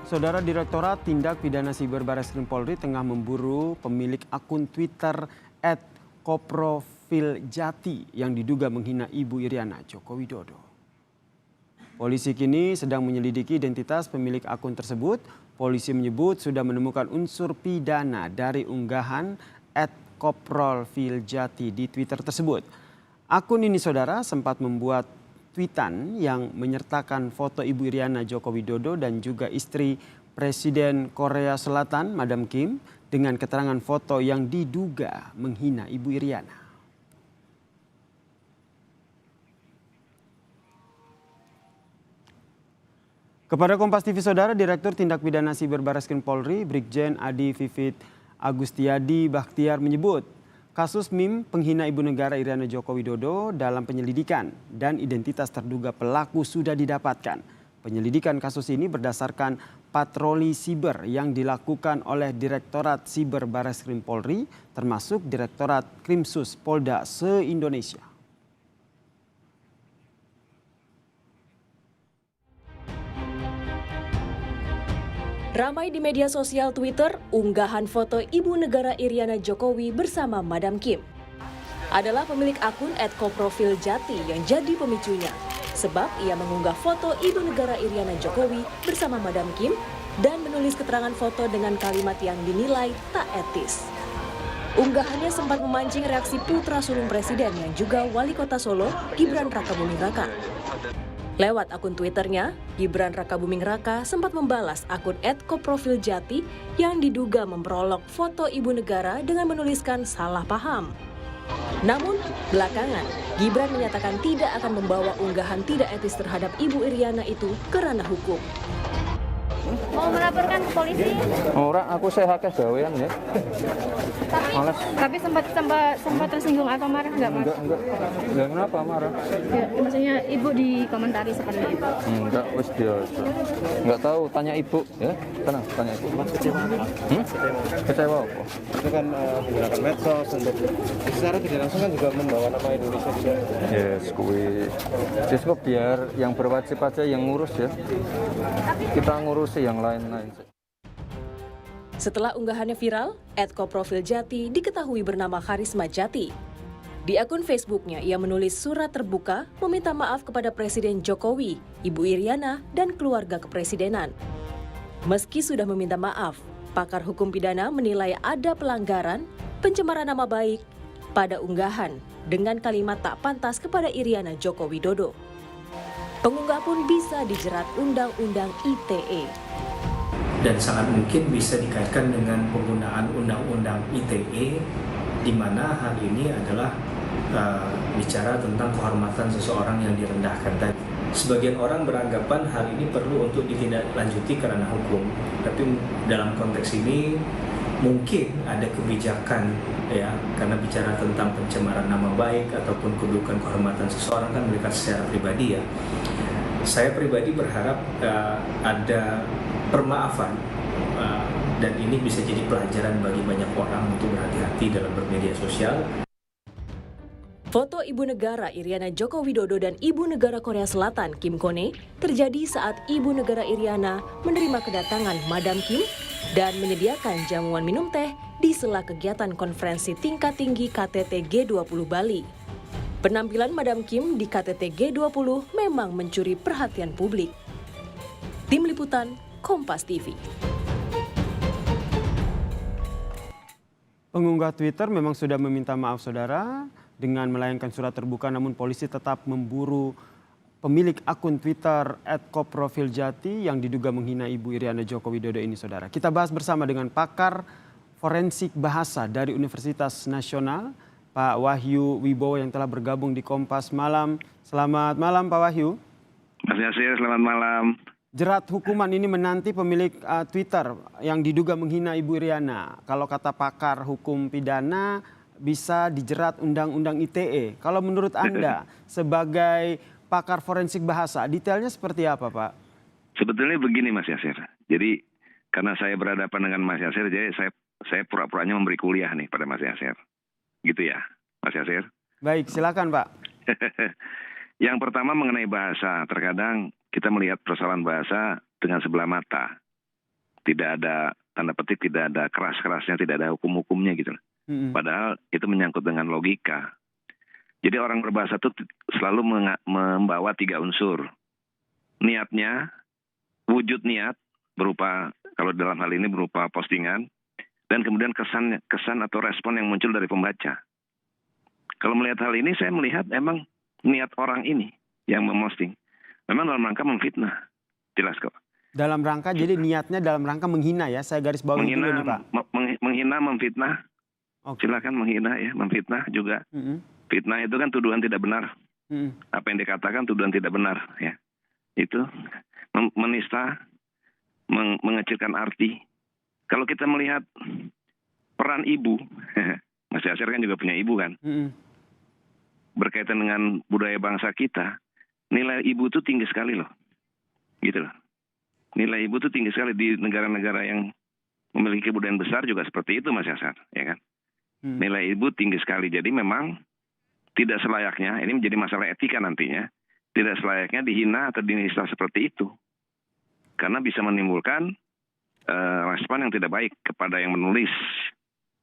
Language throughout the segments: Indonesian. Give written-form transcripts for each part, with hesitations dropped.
Saudara Direktorat Tindak Pidana Siber Barreskrim Polri tengah memburu pemilik akun Twitter @koprofiljati yang diduga menghina Ibu Iriana Joko Widodo. Polisi kini sedang menyelidiki identitas pemilik akun tersebut. Polisi menyebut sudah menemukan unsur pidana dari unggahan @koprofiljati di Twitter tersebut. Akun ini saudara sempat membuat tweetan yang menyertakan foto Ibu Iriana Joko Widodo dan juga istri Presiden Korea Selatan, Madam Kim, dengan keterangan foto yang diduga menghina Ibu Iriana. Kepada Kompas TV saudara, Direktur Tindak Pidana Siber Barreskrim Polri, Brigjen Adi Vivit Agustiadi Bakhtiar menyebut, kasus meme penghina Ibu Negara Iriana Joko Widodo dalam penyelidikan dan identitas terduga pelaku sudah didapatkan. Penyelidikan kasus ini berdasarkan patroli siber yang dilakukan oleh Direktorat Siber Barreskrim Polri, termasuk Direktorat Krimsus Polda se-Indonesia. Ramai di media sosial Twitter, unggahan foto Ibu Negara Iriana Jokowi bersama Madam Kim. Adalah pemilik akun @koprofiljati yang jadi pemicunya. Sebab ia mengunggah foto Ibu Negara Iriana Jokowi bersama Madam Kim dan menulis keterangan foto dengan kalimat yang dinilai tak etis. Unggahannya sempat memancing reaksi putra sulung Presiden yang juga Wali Kota Solo, Gibran Rakabuming Raka. Lewat akun Twitternya, Gibran Rakabuming Raka sempat membalas akun @koprofiljati yang diduga memperolok foto Ibu Negara dengan menuliskan salah paham. Namun, belakangan, Gibran menyatakan tidak akan membawa unggahan tidak etis terhadap Ibu Iriana itu ke ranah hukum. Mau melaporkan ke polisi? Orang aku sehat gawean ya. Tapi sempat tersinggung atau marah nggak, Mas? Enggak. Kenapa marah? Ya, maksudnya ibu dikomentari seperti itu. Enggak, wis biasa. Enggak tahu, tanya ibu ya. Tenang, tanya ibu. Mas kecewa apa? Kecewa apa? Itu kan menggunakan medsos untuk secara tidak langsung kan juga membawa nama Indonesia juga. Yes, kok biar yang berwajib aja yang ngurus ya. Kita ngurusi yang lain-lain. Setelah unggahannya viral, @koprofiljati diketahui bernama Karisma Jati. Di akun Facebooknya, ia menulis surat terbuka meminta maaf kepada Presiden Jokowi, Ibu Iriana, dan keluarga kepresidenan. Meski sudah meminta maaf, pakar hukum pidana menilai ada pelanggaran pencemaran nama baik pada unggahan dengan kalimat tak pantas kepada Iriana Joko Widodo. Pengunggah pun bisa dijerat Undang-Undang ITE. Dan sangat mungkin bisa dikaitkan dengan penggunaan Undang-Undang ITE, di mana hal ini adalah bicara tentang kehormatan seseorang yang direndahkan tadi. Sebagian orang beranggapan hal ini perlu untuk ditindaklanjuti karena hukum, tapi dalam konteks ini mungkin ada kebijakan ya, karena bicara tentang pencemaran nama baik ataupun kedudukan kehormatan seseorang kan melihat secara pribadi ya. Saya pribadi berharap ada permaafan dan ini bisa jadi pelajaran bagi banyak orang untuk berhati-hati dalam bermedia sosial. Foto Ibu Negara Iriana Joko Widodo dan Ibu Negara Korea Selatan Kim Kone terjadi saat Ibu Negara Iriana menerima kedatangan Madam Kim dan menyediakan jamuan minum teh di sela kegiatan konferensi tingkat tinggi KTT G20 Bali. Penampilan Madam Kim di KTT G20 memang mencuri perhatian publik. Tim Liputan Kompas TV. Pengunggah Twitter memang sudah meminta maaf saudara dengan melayangkan surat terbuka, namun polisi tetap memburu pemilik akun Twitter @koprofiljati yang diduga menghina Ibu Iriana Joko Widodo ini saudara. Kita bahas bersama dengan pakar forensik bahasa dari Universitas Nasional, Pak Wahyu Wibowo yang telah bergabung di Kompas Malam. Selamat malam Pak Wahyu. Mas Yasir, selamat malam. Jerat hukuman ini menanti pemilik Twitter yang diduga menghina Ibu Iriana. Kalau kata pakar hukum pidana bisa dijerat Undang-Undang ITE. Kalau menurut Anda sebagai pakar forensik bahasa, detailnya seperti apa Pak? Sebetulnya begini Mas Yasir. Jadi karena saya berhadapan dengan Mas Yasir, jadi saya pura-puranya memberi kuliah nih pada Mas Yasir. Gitu ya Mas Yasir? Baik, silakan Pak. Yang pertama mengenai bahasa. Terkadang kita melihat persoalan bahasa dengan sebelah mata. Tidak ada tanda petik, tidak ada keras-kerasnya, tidak ada hukum-hukumnya gitu. Padahal itu menyangkut dengan logika. Jadi orang berbahasa itu selalu membawa 3 unsur. Niatnya, wujud niat berupa, kalau dalam hal ini berupa postingan, dan kemudian kesan atau respon yang muncul dari pembaca. Kalau melihat hal ini, saya melihat emang niat orang ini yang memposting memang dalam rangka memfitnah. Jelas kok. Dalam rangka, jadi niatnya dalam rangka menghina ya, saya garis bawahi dulu nih Pak. Menghina, memfitnah. Silakan menghina ya, memfitnah juga. Fitnah itu kan tuduhan tidak benar. Apa yang dikatakan tuduhan tidak benar ya. Itu menista, mengecilkan arti. Kalau kita melihat peran ibu, Mas Yasir kan juga punya ibu kan. Berkaitan dengan budaya bangsa kita, nilai ibu itu tinggi sekali loh. Gitu loh. Nilai ibu itu tinggi sekali di negara-negara yang memiliki kebudayaan besar juga seperti itu Mas Yasir, ya kan. Nilai ibu tinggi sekali. Jadi memang tidak selayaknya, ini menjadi masalah etika nantinya, tidak selayaknya dihina atau dinista seperti itu. Karena bisa menimbulkan respon yang tidak baik kepada yang menulis.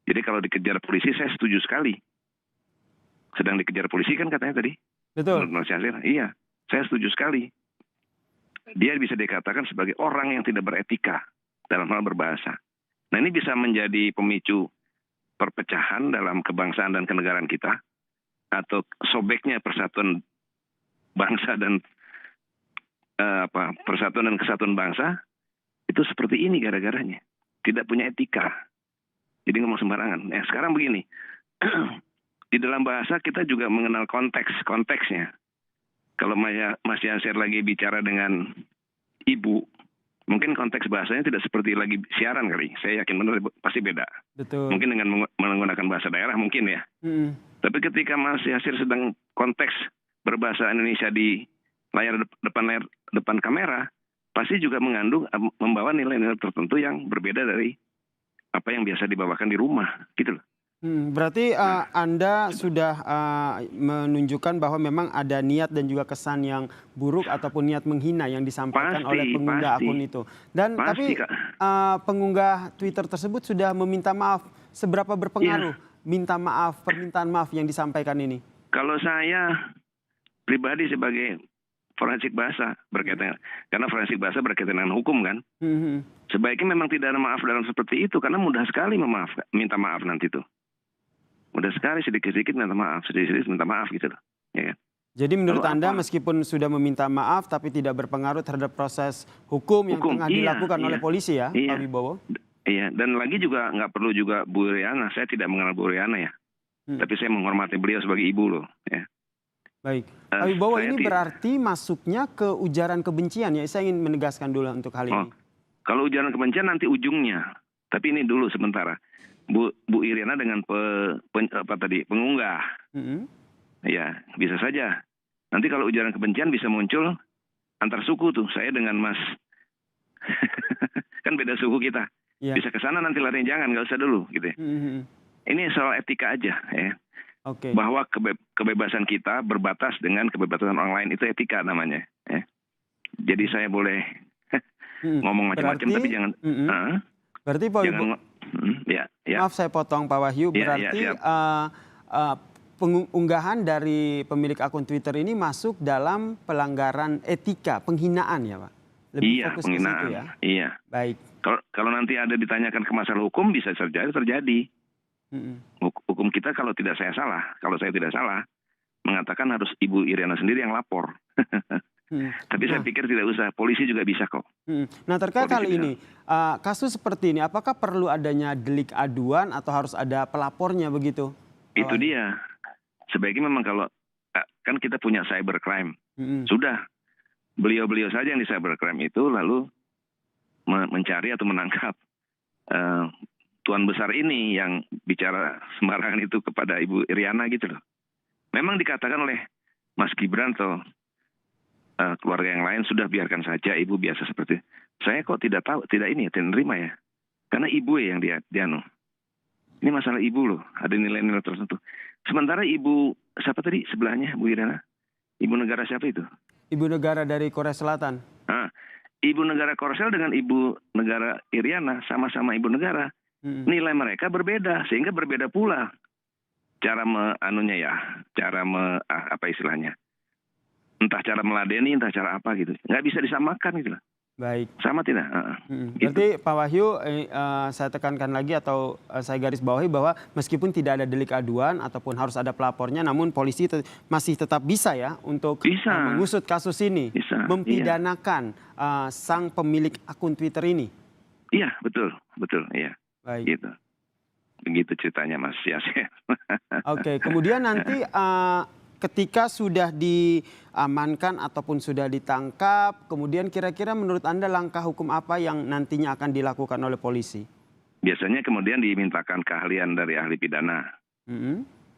Jadi kalau dikejar polisi, saya setuju sekali. Sedang dikejar polisi kan katanya tadi. Betul. Mas Yasir, iya, saya setuju sekali. Dia bisa dikatakan sebagai orang yang tidak beretika dalam hal berbahasa. Nah ini bisa menjadi pemicu perpecahan dalam kebangsaan dan kenegaraan kita, atau sobeknya persatuan bangsa dan persatuan dan kesatuan bangsa. Itu seperti ini gara-garanya. Tidak punya etika. Jadi ngomong sembarangan. Sekarang begini. Di dalam bahasa kita juga mengenal konteksnya. Kalau Mas Yasir lagi bicara dengan ibu, mungkin konteks bahasanya tidak seperti lagi siaran kali. Saya yakin benar pasti beda. Betul. Mungkin dengan menggunakan bahasa daerah mungkin ya. Tapi ketika Mas Yasir sedang konteks berbahasa Indonesia di depan kamera, pasti juga mengandung, membawa nilai-nilai tertentu yang berbeda dari apa yang biasa dibawakan di rumah, gitu loh. Berarti Anda sudah menunjukkan bahwa memang ada niat dan juga kesan yang buruk ataupun niat menghina yang disampaikan oleh pengunggah akun itu. Dan tapi pengunggah Twitter tersebut sudah meminta maaf. Seberapa berpengaruh permintaan maaf yang disampaikan ini? Kalau saya pribadi sebagai forensik bahasa berkaitan, karena forensik bahasa berkaitan dengan hukum kan, sebaiknya memang tidak ada maaf dalam seperti itu, karena mudah sekali minta maaf nanti tuh. Mudah sekali sedikit-sedikit minta maaf, sedikit-sedikit minta maaf gitu loh. Ya. Jadi menurut Anda meskipun sudah meminta maaf tapi tidak berpengaruh terhadap proses hukum yang tengah dilakukan oleh polisi ya, Pak Wibowo? Iya, dan lagi juga nggak perlu juga Bu Riana, saya tidak mengenal Bu Riana ya. Tapi saya menghormati beliau sebagai ibu loh. Ya. Baik, Pak Wibowo, ini berarti masuknya ke ujaran kebencian ya, saya ingin menegaskan dulu untuk hal ini. Kalau ujaran kebencian nanti ujungnya, tapi ini dulu sementara. Bu Iriana dengan pengunggah, ya bisa saja. Nanti kalau ujaran kebencian bisa muncul antar suku tuh, saya dengan Mas, kan beda suku kita, bisa ke sana nanti lari jangan, nggak usah dulu gitu. Ini soal etika aja ya. Bahwa kebebasan kita berbatas dengan kebebasan orang lain, itu etika namanya. Ya. Jadi saya boleh ngomong macam-macam tapi jangan. Berarti Pak Wibowo, maaf saya potong Pak Wahyu, berarti unggahan dari pemilik akun Twitter ini masuk dalam pelanggaran etika, penghinaan ya Pak? Lebih fokus penghinaan. Ke situ ya? Iya. Baik. Kalau nanti ada ditanyakan ke masalah hukum bisa terjadi. Hukum kita kalau saya tidak salah, mengatakan harus Ibu Iriana sendiri yang lapor. Tapi saya pikir tidak usah, polisi juga bisa kok. Nah terkait hal ini, kasus seperti ini apakah perlu adanya delik aduan atau harus ada pelapornya begitu? Itu dia. Sebaiknya memang kalau, kan kita punya cybercrime. Sudah, beliau-beliau saja yang di cybercrime itu lalu mencari atau menangkap tuan besar ini yang bicara sembarangan itu kepada Ibu Iriana gitu loh. Memang dikatakan oleh Mas Gibran atau keluarga yang lain, sudah biarkan saja ibu biasa seperti itu. Saya kok tidak tahu, tidak nerima ya. Karena ibu yang dia ini masalah ibu loh, ada nilai-nilai tertentu. Sementara ibu, siapa tadi sebelahnya Bu Iriana? Ibu negara siapa itu? Ibu negara dari Korea Selatan. Ibu negara Korsel dengan ibu negara Iriana sama-sama ibu negara. Nilai mereka berbeda, sehingga berbeda pula cara apa istilahnya. Entah cara meladeni, entah cara apa gitu. Nggak bisa disamakan gitu lah. Baik. Sama tidak? Gitu. Berarti Pak Wahyu, saya tekankan lagi atau saya garis bawahi bahwa meskipun tidak ada delik aduan ataupun harus ada pelapornya, namun polisi masih tetap bisa ya untuk mengusut kasus ini, mempidanakan sang pemilik akun Twitter ini. Iya, betul, iya. Baik. Gitu. Begitu ceritanya Mas Yasir. Oke, kemudian nanti ketika sudah diamankan ataupun sudah ditangkap, kemudian kira-kira menurut Anda langkah hukum apa yang nantinya akan dilakukan oleh polisi? Biasanya kemudian dimintakan keahlian dari ahli pidana.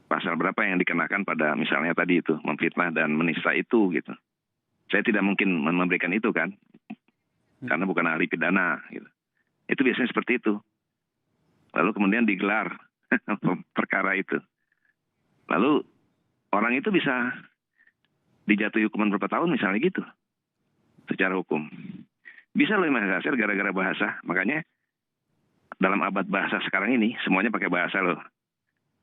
Pasal berapa yang dikenakan pada misalnya tadi itu, memfitnah dan menista itu gitu. Saya tidak mungkin memberikan itu kan, karena bukan ahli pidana gitu. Itu biasanya seperti itu. Lalu kemudian digelar perkara itu. Lalu orang itu bisa dijatuhi hukuman berapa tahun misalnya gitu. Secara hukum. Bisa loh Mas Yasir gara-gara bahasa. Makanya dalam abad bahasa sekarang ini semuanya pakai bahasa loh.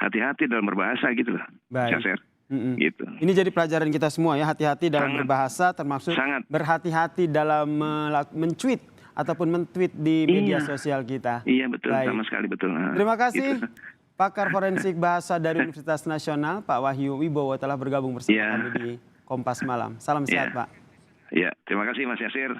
Hati-hati dalam berbahasa gitu loh. Baik. Yasir. Gitu. Ini jadi pelajaran kita semua ya, hati-hati dalam berbahasa, termasuk berhati-hati dalam men-tweet ataupun men-tweet di media sosial kita. Iya betul, baik. sama sekali betul. Terima kasih gitu. Pakar Forensik Bahasa dari Universitas Nasional, Pak Wahyu Wibowo telah bergabung bersama kami di Kompas Malam. Salam sehat, Pak. Iya, terima kasih Mas Yasir.